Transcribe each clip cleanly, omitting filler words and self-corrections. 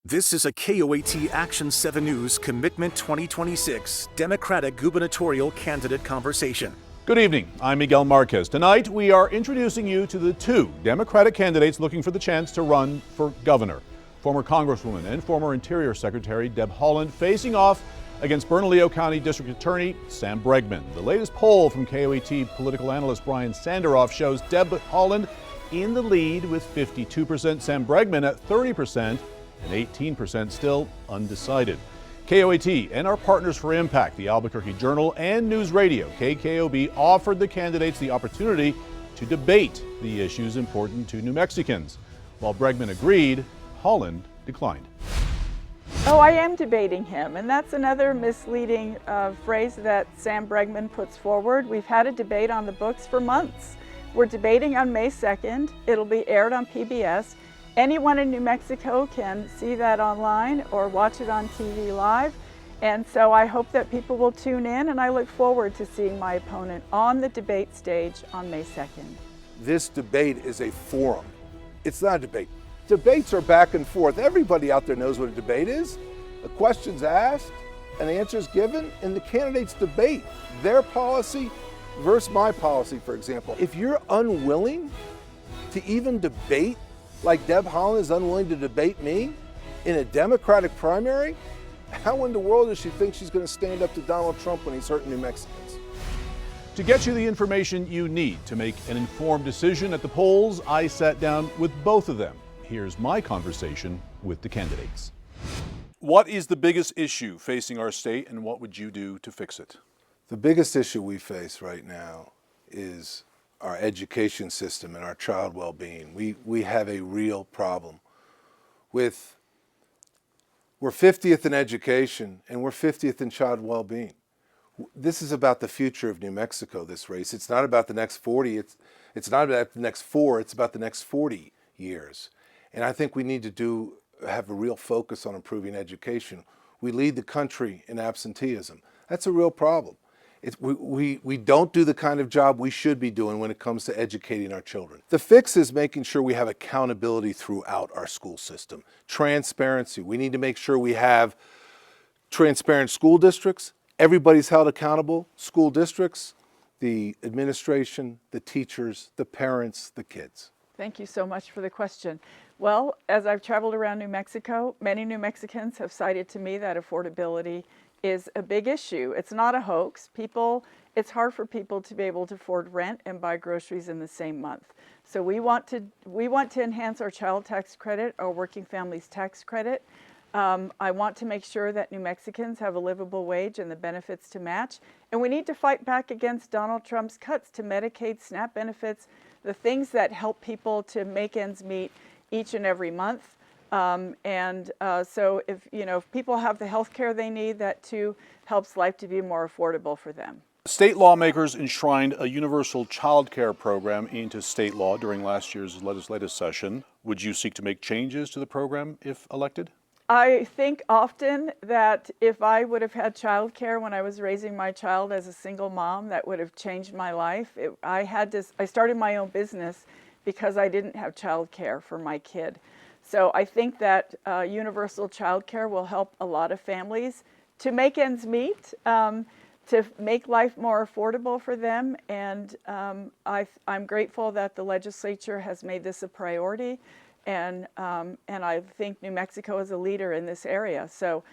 This is a KOAT Action 7 News Commitment 2026 Democratic Gubernatorial Candidate Conversation. Good evening. I'm Miguel Marquez. Tonight, we are introducing you to the two Democratic candidates looking for the chance to run for governor. Former Congresswoman and former Interior Secretary Deb Haaland facing off against Bernalillo County District Attorney Sam Bregman. The latest poll from KOAT political analyst Brian Sanderoff shows Deb Haaland in the lead with 52%, Sam Bregman at 30%, and 18% still undecided. KOAT and our partners for Impact, the Albuquerque Journal and News Radio, KKOB, offered the candidates the opportunity to debate the issues important to New Mexicans. While Bregman agreed, Haaland declined. Oh, I am debating him, and that's another misleading phrase that Sam Bregman puts forward. We've had a debate on the books for months. We're debating on May 2nd. It'll be aired on PBS. Anyone in New Mexico can see that online or watch it on TV live. And so I hope that people will tune in, and I look forward to seeing my opponent on the debate stage on May 2nd. This debate is a forum. It's not a debate. Debates are back and forth. Everybody out there knows what a debate is. A question's asked, an answer's given, and the candidates debate their policy versus my policy, for example. If you're unwilling to even debate, like Deb Haaland is unwilling to debate me in a Democratic primary, how in the world does she think she's going to stand up to Donald Trump when he's hurting New Mexicans? To get you the information you need to make an informed decision at the polls, I sat down with both of them. Here's my conversation with the candidates. What is the biggest issue facing our state, and what would you do to fix it? The biggest issue we face right now is our education system and our child well-being. We have a real problem we're 50th in education and we're 50th in child well-being. This is about the future of New Mexico, this race. It's not about the next 40, it's not about the next 4, it's about the next 40 years. And I think we need to have a real focus on improving education. We lead the country in absenteeism. That's a real problem. We don't do the kind of job we should be doing when it comes to educating our children. The fix is making sure we have accountability throughout our school system. Transparency. We need to make sure we have transparent school districts. Everybody's held accountable. School districts, the administration, the teachers, the parents, the kids. Thank you so much for the question. Well, as I've traveled around New Mexico, many New Mexicans have cited to me that affordability is a big issue. It's not a hoax. It's hard for people to be able to afford rent and buy groceries in the same month. So we want to enhance our child tax credit, our working families tax credit. I want to make sure that New Mexicans have a livable wage and the benefits to match. And we need to fight back against Donald Trump's cuts to Medicaid, SNAP benefits, the things that help people to make ends meet each and every month. So if people have the health care they need, that too helps life to be more affordable for them. State lawmakers enshrined a universal child care program into state law during last year's legislative session. Would you seek to make changes to the program if elected? I think often that if I would have had child care when I was raising my child as a single mom, that would have changed my life. I started my own business because I didn't have child care for my kid. So I think that universal child care will help a lot of families to make ends meet, to make life more affordable for them. And I'm grateful that the legislature has made this a priority. And I think New Mexico is a leader in this area. So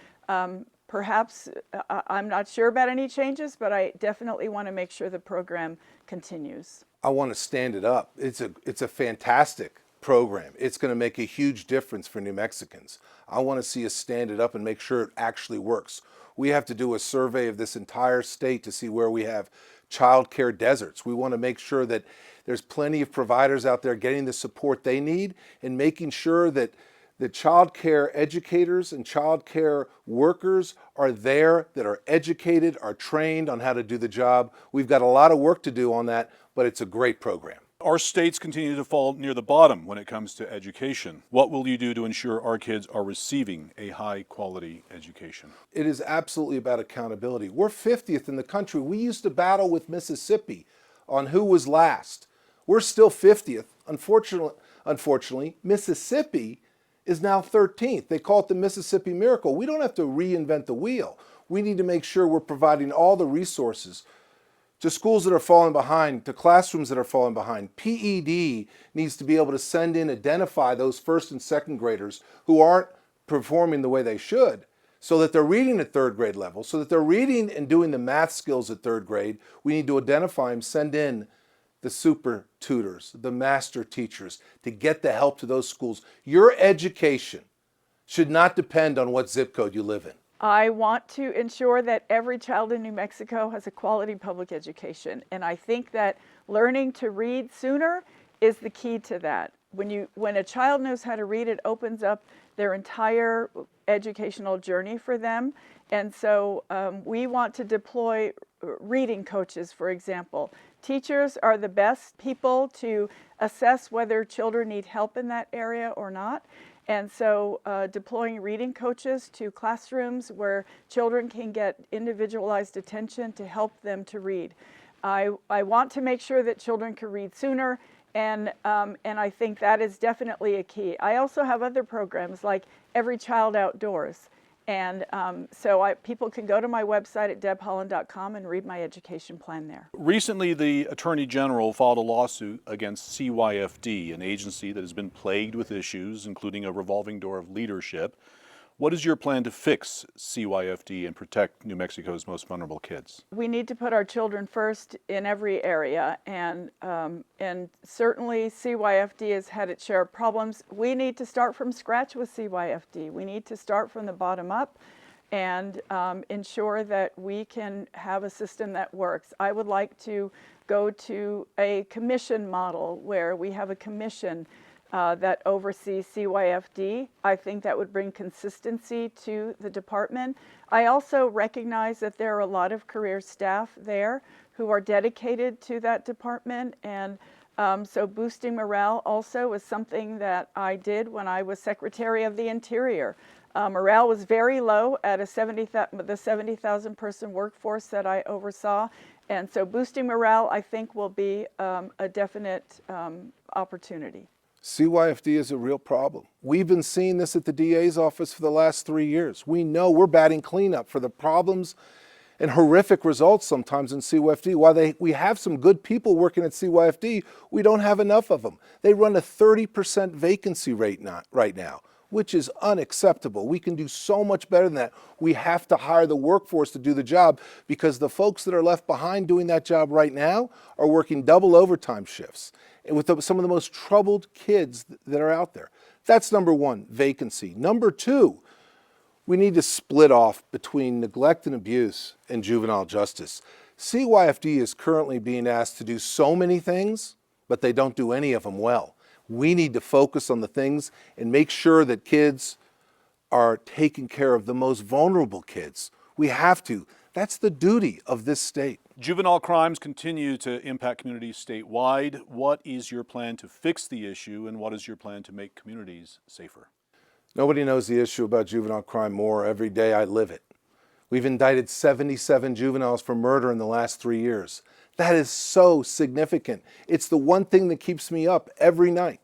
perhaps I'm not sure about any changes, but I definitely want to make sure the program continues. I want to stand it up. It's a fantastic program. It's going to make a huge difference for New Mexicans. I want to see us stand it up and make sure it actually works. We have to do a survey of this entire state to see where we have child care deserts. We want to make sure that there's plenty of providers out there getting the support they need and making sure that the child care educators and child care workers are there, that are educated, are trained on how to do the job. We've got a lot of work to do on that, but it's a great program. Our states continue to fall near the bottom when it comes to education. What will you do to ensure our kids are receiving a high-quality education? It is absolutely about accountability. We're 50th in the country. We used to battle with Mississippi on who was last. We're still 50th. Unfortunately, Mississippi is now 13th. They call it the Mississippi Miracle. We don't have to reinvent the wheel. We need to make sure we're providing all the resources to schools that are falling behind, to classrooms that are falling behind. PED needs to be able to send in, identify those first and second graders who aren't performing the way they should, so that they're reading at third grade level, so that they're reading and doing the math skills at third grade. We need to identify them, send in the super tutors, the master teachers, to get the help to those schools. Your education should not depend on what zip code you live in. I want to ensure that every child in New Mexico has a quality public education. And I think that learning to read sooner is the key to that. When a child knows how to read, it opens up their entire educational journey for them. And so we want to deploy reading coaches, for example. Teachers are the best people to assess whether children need help in that area or not. And so deploying reading coaches to classrooms where children can get individualized attention to help them to read. I want to make sure that children can read sooner, and I think that is definitely a key. I also have other programs like Every Child Outdoors. And so people can go to my website at debholland.com and read my education plan there. Recently, the Attorney General filed a lawsuit against CYFD, an agency that has been plagued with issues, including a revolving door of leadership. What is your plan to fix CYFD and protect New Mexico's most vulnerable kids? We need to put our children first in every area, and certainly CYFD has had its share of problems. We need to start from scratch with CYFD. We need to start from the bottom up and ensure that we can have a system that works. I would like to go to a commission model where we have a commission that oversees CYFD. I think that would bring consistency to the department. I also recognize that there are a lot of career staff there who are dedicated to that department, and so boosting morale also is something that I did when I was Secretary of the Interior. Morale was very low at the 70,000 person workforce that I oversaw, and so boosting morale I think will be a definite opportunity. CYFD is a real problem. We've been seeing this at the DA's office for the last 3 years. We know we're batting cleanup for the problems and horrific results sometimes in CYFD. While we have some good people working at CYFD, we don't have enough of them. They run a 30% vacancy rate right now, which is unacceptable. We can do so much better than that. We have to hire the workforce to do the job, because the folks that are left behind doing that job right now are working double overtime shifts with some of the most troubled kids that are out there. That's number one, vacancy. Number two, we need to split off between neglect and abuse and juvenile justice. CYFD is currently being asked to do so many things, but they don't do any of them well. We need to focus on the things and make sure that kids are taking care of, the most vulnerable kids. We have to. That's the duty of this state. Juvenile crimes continue to impact communities statewide. What is your plan to fix the issue, and what is your plan to make communities safer? Nobody knows the issue about juvenile crime more. Every day I live it. We've indicted 77 juveniles for murder in the last 3 years. That is so significant. It's the one thing that keeps me up every night.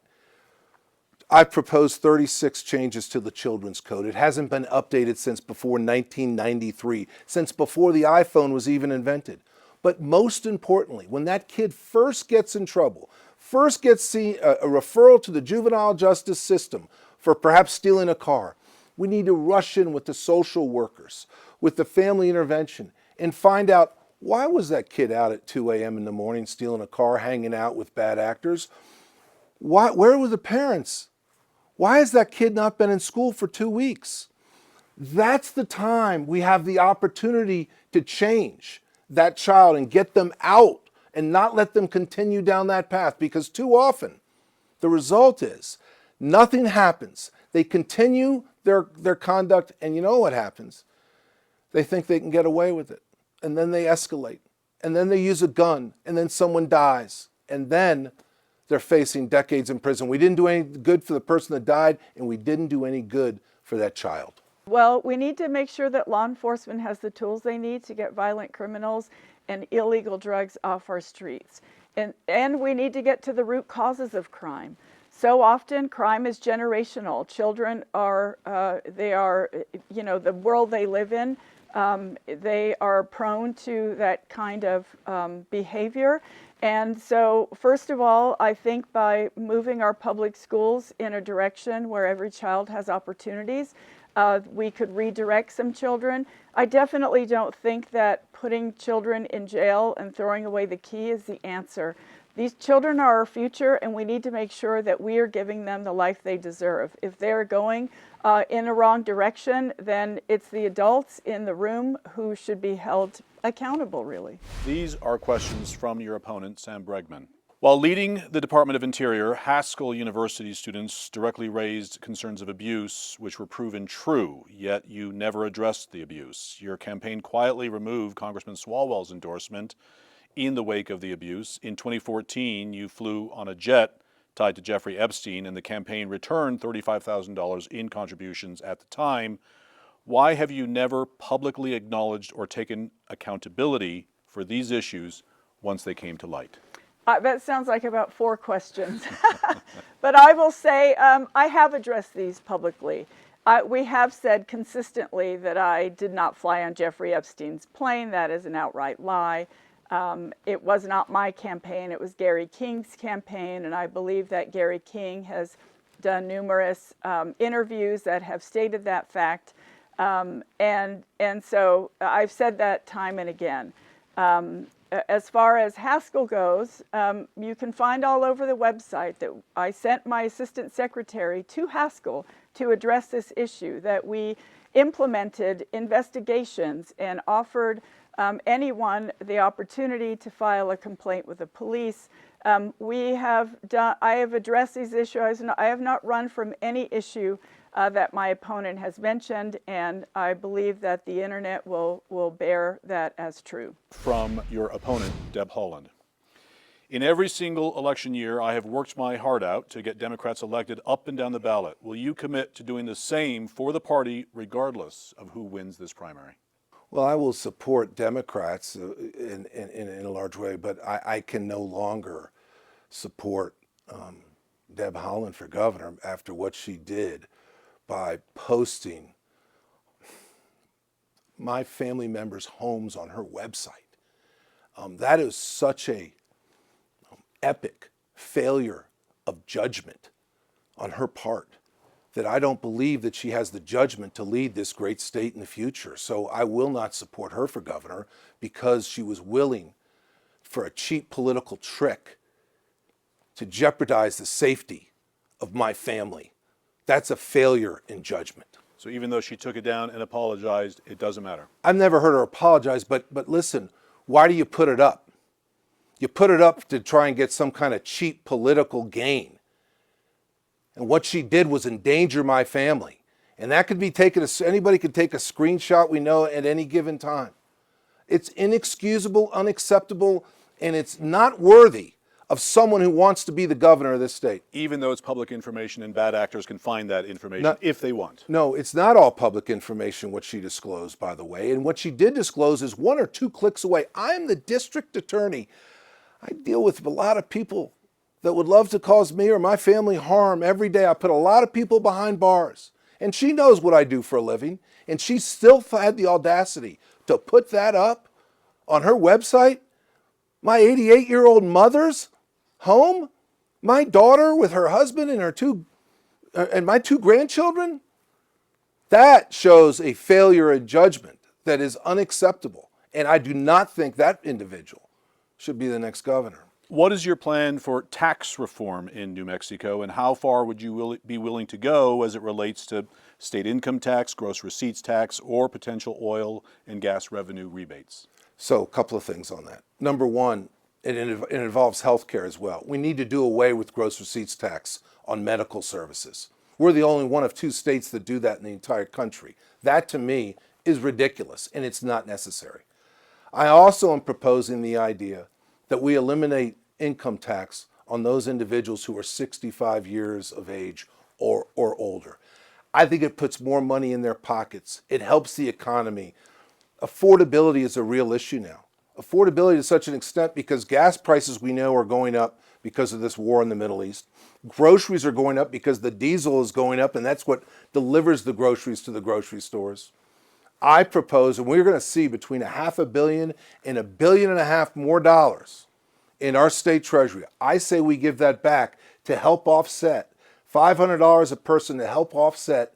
I've proposed 36 changes to the Children's Code. It hasn't been updated since before 1993, since before the iPhone was even invented. But most importantly, when that kid first gets in trouble, first gets a referral to the juvenile justice system for perhaps stealing a car, we need to rush in with the social workers, with the family intervention, and find out, why was that kid out at 2 a.m. in the morning stealing a car, hanging out with bad actors? Where were the parents? Why has that kid not been in school for 2 weeks? That's the time we have the opportunity to change that child and get them out and not let them continue down that path, because too often the result is nothing happens. They continue their conduct, and you know what happens? They think they can get away with it, and then they escalate, and then they use a gun, and then someone dies, and then they're facing decades in prison. We didn't do any good for the person that died, and we didn't do any good for that child. Well, we need to make sure that law enforcement has the tools they need to get violent criminals and illegal drugs off our streets. And we need to get to the root causes of crime. So often crime is generational. Children are, the world they live in, they are prone to that kind of behavior. And so, first of all, I think by moving our public schools in a direction where every child has opportunities, we could redirect some children. I definitely don't think that putting children in jail and throwing away the key is the answer. These children are our future, and we need to make sure that we are giving them the life they deserve. If they're going in a wrong direction, then it's the adults in the room who should be held accountable, really. These are questions from your opponent, Sam Bregman. While leading the Department of Interior, Haskell University students directly raised concerns of abuse, which were proven true, yet you never addressed the abuse. Your campaign quietly removed Congressman Swalwell's endorsement in the wake of the abuse. In 2014, you flew on a jet tied to Jeffrey Epstein, and the campaign returned $35,000 in contributions at the time. Why have you never publicly acknowledged or taken accountability for these issues once they came to light? That sounds like about 4 questions. But I will say I have addressed these publicly. We have said consistently that I did not fly on Jeffrey Epstein's plane. That is an outright lie. It was not my campaign, it was Gary King's campaign, and I believe that Gary King has done numerous interviews that have stated that fact. And so I've said that time and again. As far as Haskell goes, you can find all over the website that I sent my assistant secretary to Haskell to address this issue, that we implemented investigations and offered anyone the opportunity to file a complaint with the police. I have addressed these issues. I have not run from any issue that my opponent has mentioned, and I believe that the internet will bear that as true. From your opponent, Deb Haaland. In every single election year, I have worked my heart out to get Democrats elected up and down the ballot. Will you commit to doing the same for the party, regardless of who wins this primary? Well, I will support Democrats in a large way, but I can no longer support Deb Haaland for governor after what she did by posting my family members' homes on her website. That is such a epic failure of judgment on her part that I don't believe that she has the judgment to lead this great state in the future. So I will not support her for governor because she was willing for a cheap political trick to jeopardize the safety of my family. That's a failure in judgment. So even though she took it down and apologized, it doesn't matter? I've never heard her apologize, but listen, why do you put it up? You put it up to try and get some kind of cheap political gain. And what she did was endanger my family. And that could be taken, anybody could take a screenshot, we know, at any given time. It's inexcusable, unacceptable, and it's not worthy of someone who wants to be the governor of this state. Even though it's public information and bad actors can find that information if they want. No, it's not all public information what she disclosed, by the way. And what she did disclose is 1 or 2 clicks away. I'm the district attorney. I deal with a lot of people that would love to cause me or my family harm every day. I put a lot of people behind bars. And she knows what I do for a living. And she still had the audacity to put that up on her website. My 88-year-old mother's home, my daughter with her husband and my 2 grandchildren. That shows a failure in judgment that is unacceptable. And I do not think that individual should be the next governor. What is your plan for tax reform in New Mexico, and how far would you be willing to go as it relates to state income tax, gross receipts tax, or potential oil and gas revenue rebates? So a couple of things on that. Number one, it involves health care as well. We need to do away with gross receipts tax on medical services. We're the only one of 2 states that do that in the entire country. That, to me, is ridiculous, and it's not necessary. I also am proposing the idea that we eliminate income tax on those individuals who are 65 years of age or older. I think it puts more money in their pockets. It helps the economy. Affordability is a real issue now. Affordability to such an extent because gas prices we know are going up because of this war in the Middle East. Groceries are going up because the diesel is going up, and that's what delivers the groceries to the grocery stores. I propose, and we're going to see between $500 million and $1.5 billion more dollars in our state treasury. I say we give that back to help offset $500 a person to help offset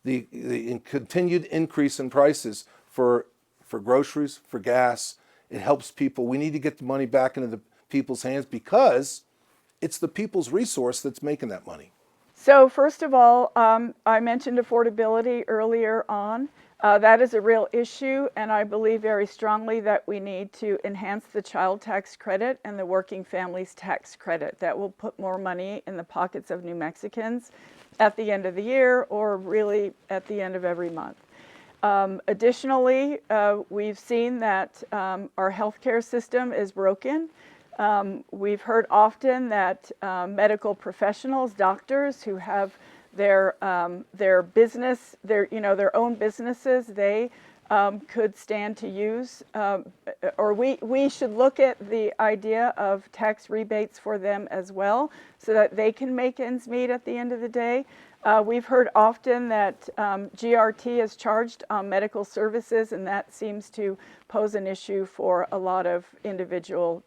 the continued increase in prices for groceries, for gas. It helps people. We need to get the money back into the people's hands because it's the people's resource that's making that money. So first of all, I mentioned affordability earlier on. That is a real issue, and I believe very strongly that we need to enhance the child tax credit and the working families tax credit. That will put more money in the pockets of New Mexicans at the end of the year or really at the end of every month. Additionally, we've seen that our healthcare system is broken. We've heard often that medical professionals, doctors who have their business, their own businesses, they could stand to use, or we should look at the idea of tax rebates for them as well, so that they can make ends meet at the end of the day. We've heard often that GRT is charged on medical services, and that seems to pose an issue for a lot of individual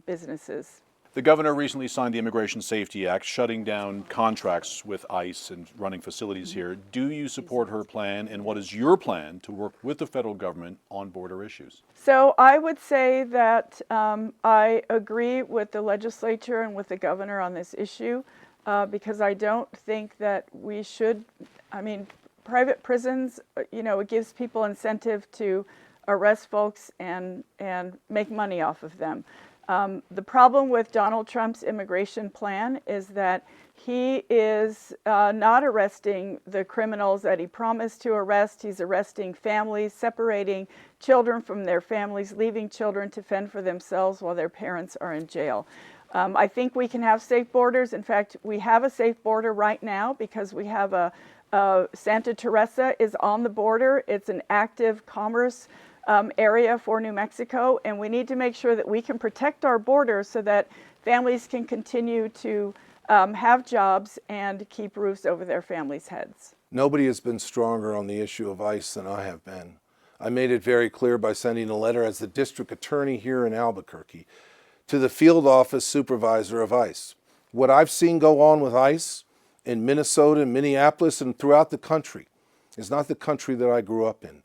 businesses. The governor recently signed the Immigration Safety Act, shutting down contracts with ICE and running facilities here. Do you support her plan, and what is your plan to work with the federal government on border issues? So I would say that I agree with the legislature and with the governor on this issue because I don't think that we should, private prisons, it gives people incentive to arrest folks and make money off of them. The problem with Donald Trump's immigration plan is that he is not arresting the criminals that he promised to arrest. He's arresting families, separating children from their families, leaving children to fend for themselves while their parents are in jail. I think we can have safe borders. In fact, we have a safe border right now because we have Santa Teresa is on the border. It's an active commerce area for New Mexico, and we need to make sure that we can protect our border so that families can continue to have jobs and keep roofs over their families' heads. Nobody has been stronger on the issue of ICE than I have been. I made it very clear by sending a letter as the district attorney here in Albuquerque to the field office supervisor of ICE. What I've seen go on with ICE in Minnesota and Minneapolis and throughout the country is not the country that I grew up in.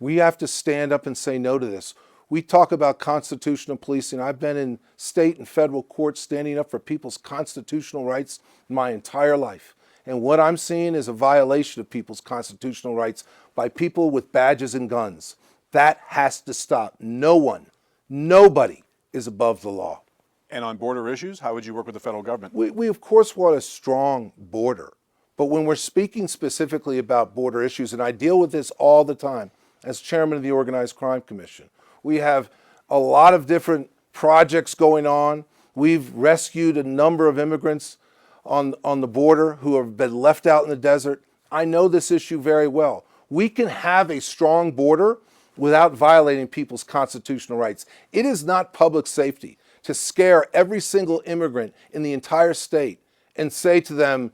We have to stand up and say no to this. We talk about constitutional policing. I've been in state and federal courts standing up for people's constitutional rights my entire life. And what I'm seeing is a violation of people's constitutional rights by people with badges and guns. That has to stop. Nobody is above the law. And on border issues, how would you work with the federal government? We of course want a strong border. But when we're speaking specifically about border issues, and I deal with this all the time, as chairman of the Organized Crime Commission. We have a lot of different projects going on. We've rescued a number of immigrants on the border who have been left out in the desert. I know this issue very well. We can have a strong border without violating people's constitutional rights. It is not public safety to scare every single immigrant in the entire state and say to them,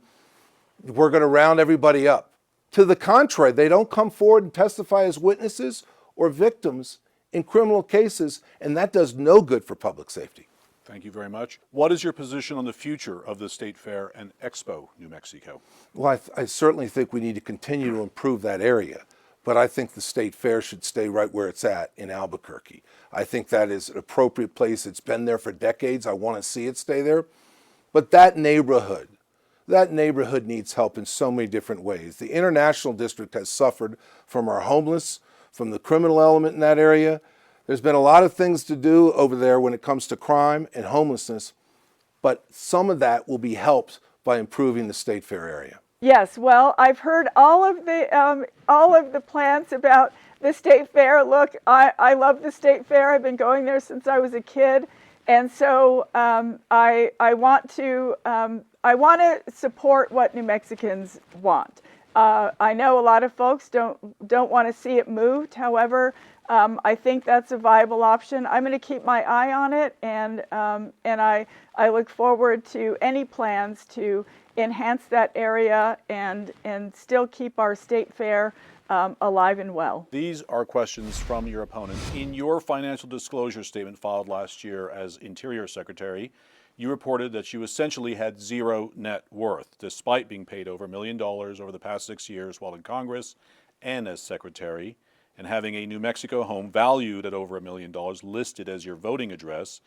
we're going to round everybody up. To the contrary, they don't come forward and testify as witnesses or victims in criminal cases, and that does no good for public safety. Thank you very much. What is your position on the future of the State Fair and Expo New Mexico? Well, I certainly think we need to continue to improve that area, but I think the State Fair should stay right where it's at in Albuquerque. I think that is an appropriate place. It's been there for decades. I want to see it stay there. But that neighborhood needs help in so many different ways. The International District has suffered from our homeless, from the criminal element in that area. There's been a lot of things to do over there when it comes to crime and homelessness, but some of that will be helped by improving the State Fair area. Yes, well, I've heard all of the plans about the State Fair. Look, I love the State Fair. I've been going there since I was a kid, and so I want to support what New Mexicans want. I know a lot of folks don't want to see it moved. However, I think that's a viable option. I'm going to keep my eye on it, and I look forward to any plans to enhance that area and still keep our state fair alive and well. These are questions from your opponent. In your financial disclosure statement filed last year as Interior Secretary, you reported that you essentially had zero net worth, despite being paid over $1 million over the past 6 years while in Congress and as Secretary, and having a New Mexico home valued at over $1 million listed as your voting address.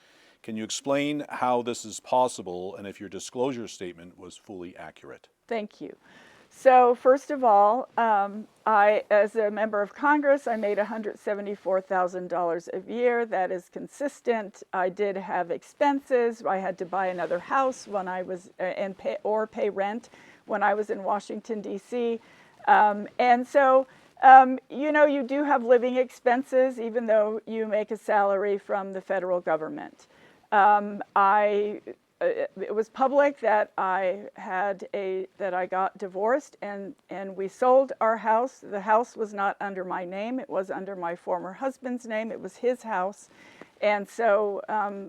Can you explain how this is possible and if your disclosure statement was fully accurate? Thank you. So first of all, as a member of Congress, I made $174,000 a year. That is consistent. I did have expenses. I had to buy another house when I was pay rent when I was in Washington, D.C. And so, you do have living expenses even though you make a salary from the federal government. It was public that I got divorced and we sold our house. The house was not under my name. It was under my former husband's name. It was his house. And so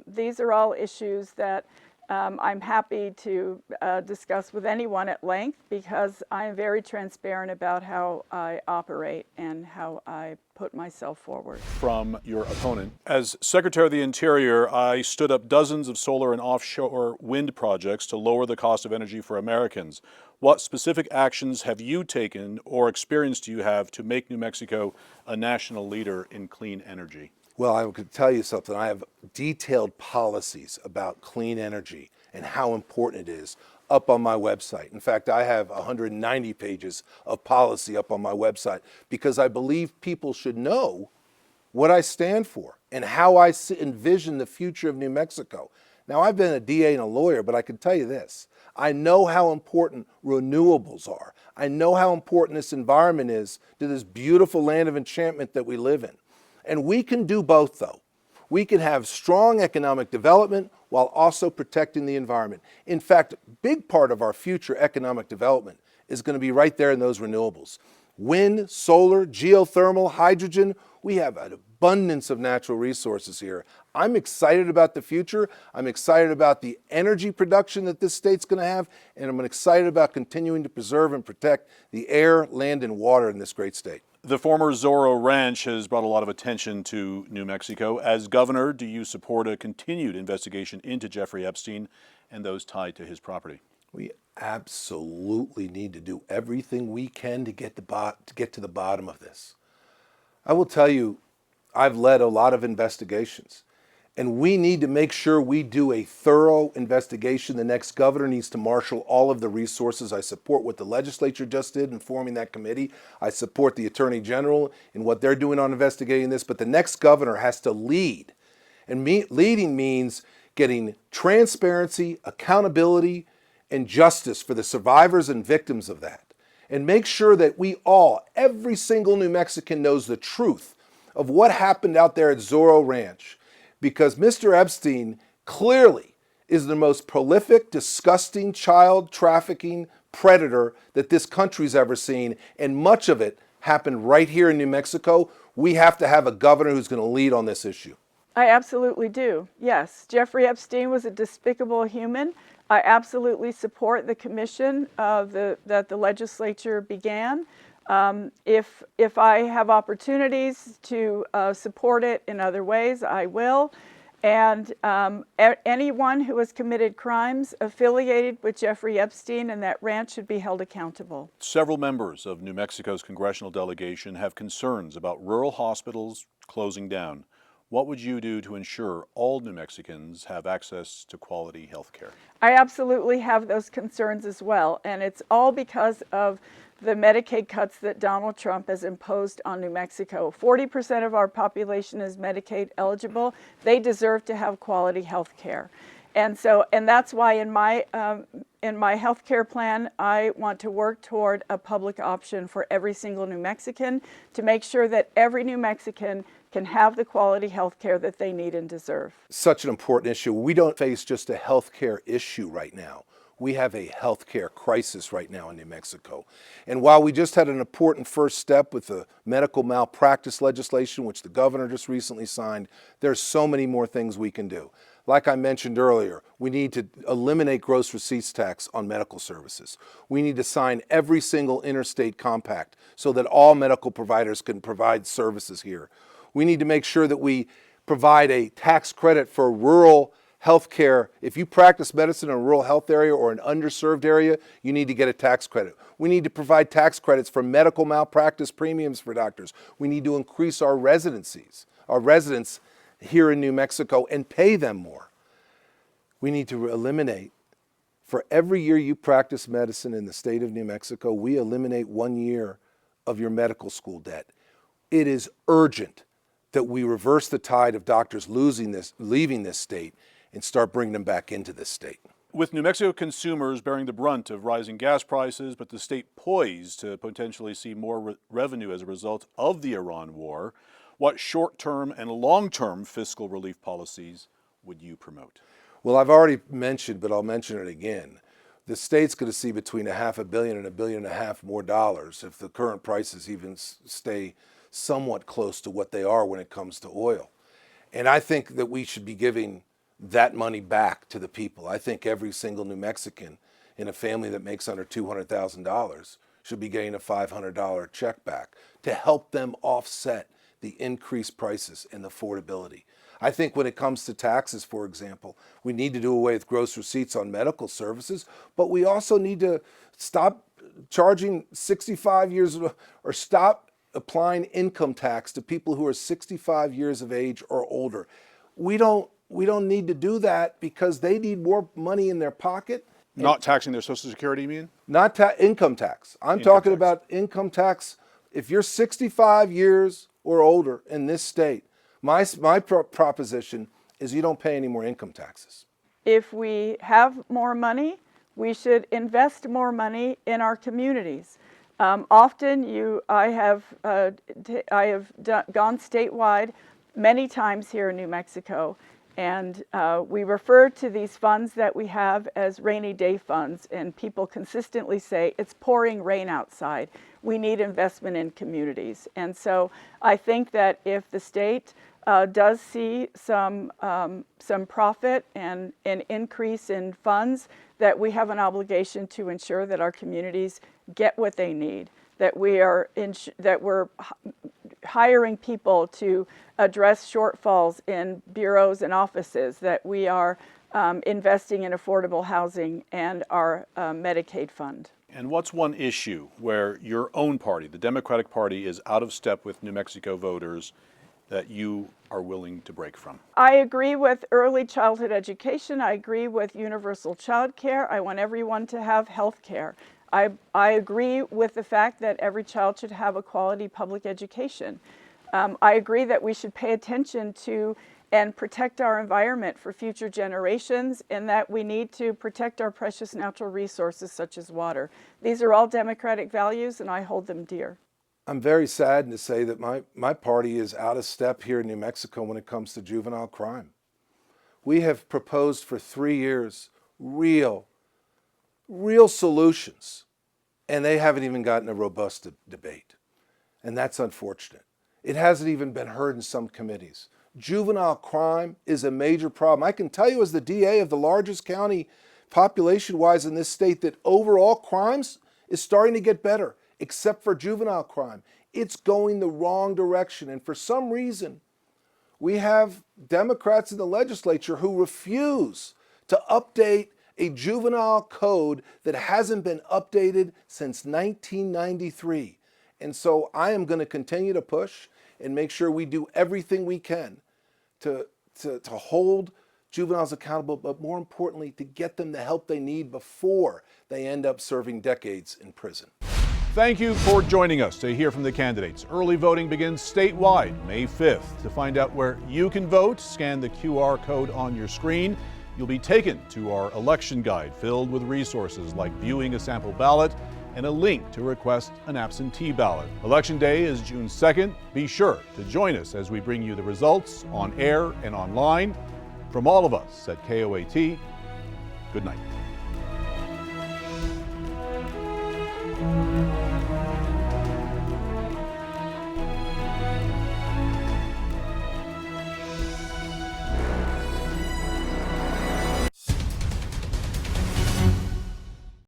these are all issues that I'm happy to discuss with anyone at length because I am very transparent about how I operate and how I put myself forward. From your opponent. As Secretary of the Interior, I stood up dozens of solar and offshore wind projects to lower the cost of energy for Americans. What specific actions have you taken or experience do you have to make New Mexico a national leader in clean energy? Well, I could tell you something. I have detailed policies about clean energy and how important it is up on my website. In fact, I have 190 pages of policy up on my website because I believe people should know what I stand for and how I envision the future of New Mexico. Now, I've been a DA and a lawyer, but I can tell you this. I know how important renewables are. I know how important this environment is to this beautiful land of enchantment that we live in. And we can do both, though. We can have strong economic development while also protecting the environment. In fact, a big part of our future economic development is going to be right there in those renewables. Wind, solar, geothermal, hydrogen, we have an abundance of natural resources here. I'm excited about the future. I'm excited about the energy production that this state's going to have, and I'm excited about continuing to preserve and protect the air, land, and water in this great state. The former Zorro Ranch has brought a lot of attention to New Mexico. As governor, do you support a continued investigation into Jeffrey Epstein and those tied to his property? We absolutely need to do everything we can to get to the bottom of this. I will tell you, I've led a lot of investigations, and we need to make sure we do a thorough investigation. The next governor needs to marshal all of the resources. I support what the legislature just did in forming that committee. I support the Attorney General in what they're doing on investigating this, but the next governor has to lead. And leading means getting transparency, accountability, and justice for the survivors and victims of that. And make sure that we all, every single New Mexican knows the truth of what happened out there at Zorro Ranch. Because Mr. Epstein clearly is the most prolific, disgusting child trafficking predator that this country's ever seen. And much of it happened right here in New Mexico. We have to have a governor who's going to lead on this issue. I absolutely do. Yes, Jeffrey Epstein was a despicable human. I absolutely support the commission that the legislature began. If I have opportunities to support it in other ways, I will. And anyone who has committed crimes affiliated with Jeffrey Epstein and that ranch should be held accountable. Several members of New Mexico's congressional delegation have concerns about rural hospitals closing down. What would you do to ensure all New Mexicans have access to quality health care? I absolutely have those concerns as well, and it's all because of the Medicaid cuts that Donald Trump has imposed on New Mexico. 40% of our population is Medicaid eligible. They deserve to have quality health care. And that's why in my health care plan, I want to work toward a public option for every single New Mexican to make sure that every New Mexican can have the quality health care that they need and deserve. Such an important issue. We don't face just a health care issue right now. We have a healthcare crisis right now in New Mexico. And while we just had an important first step with the medical malpractice legislation, which the governor just recently signed, there's so many more things we can do. Like I mentioned earlier, we need to eliminate gross receipts tax on medical services. We need to sign every single interstate compact so that all medical providers can provide services here. We need to make sure that we provide a tax credit for rural healthcare. If you practice medicine in a rural health area or an underserved area, you need to get a tax credit. We need to provide tax credits for medical malpractice premiums for doctors. We need to increase our residents here in New Mexico and pay them more. We need to eliminate, for every year you practice medicine in the state of New Mexico, we eliminate 1 year of your medical school debt. It is urgent that we reverse the tide of doctors leaving this state and start bringing them back into this state. With New Mexico consumers bearing the brunt of rising gas prices, but the state poised to potentially see more revenue as a result of the Iran war, what short-term and long-term fiscal relief policies would you promote? Well, I've already mentioned, but I'll mention it again. The state's going to see between $500 million and $1.5 billion more dollars if the current prices even stay somewhat close to what they are when it comes to oil. And I think that we should be giving that money back to the people. I think every single New Mexican in a family that makes under $200,000 should be getting a $500 check back to help them offset the increased prices and affordability. I think when it comes to taxes, for example, we need to do away with gross receipts on medical services, but we also need to stop charging 65 years or stop applying income tax to people who are 65 years of age or older. We don't need to do that because they need more money in their pocket. Not taxing their Social Security, you mean? Not income tax. I'm talking about income tax. If you're 65 years or older in this state, my proposition is you don't pay any more income taxes. If we have more money, we should invest more money in our communities. Often I have gone statewide many times here in New Mexico, and we refer to these funds that we have as rainy day funds, and people consistently say it's pouring rain outside. We need investment in communities. And so I think that if the state does see some profit and an increase in funds, that we have an obligation to ensure that our communities get what they need, that we're hiring people to address shortfalls in bureaus and offices, that we are investing in affordable housing and our Medicaid fund. And what's one issue where your own party, the Democratic Party, is out of step with New Mexico voters that you are willing to break from? I agree with early childhood education. I agree with universal child care. I want everyone to have health care. I agree with the fact that every child should have a quality public education. I agree that we should pay attention to and protect our environment for future generations, and that we need to protect our precious natural resources such as water. These are all democratic values, and I hold them dear. I'm very saddened to say that my party is out of step here in New Mexico when it comes to juvenile crime. We have proposed for 3 years real solutions, and they haven't even gotten a robust debate. And that's unfortunate. It hasn't even been heard in some committees. Juvenile crime is a major problem. I can tell you as the DA of the largest county population-wise in this state that overall crimes is starting to get better, except for juvenile crime. It's going the wrong direction. And for some reason, we have Democrats in the legislature who refuse to update a juvenile code that hasn't been updated since 1993. And so I am going to continue to push and make sure we do everything we can to hold juveniles accountable, but more importantly, to get them the help they need before they end up serving decades in prison. Thank you for joining us to hear from the candidates. Early voting begins statewide May 5th. To find out where you can vote, scan the QR code on your screen. You'll be taken to our election guide filled with resources like viewing a sample ballot and a link to request an absentee ballot. Election Day is June 2nd. Be sure to join us as we bring you the results on air and online. From all of us at KOAT, good night.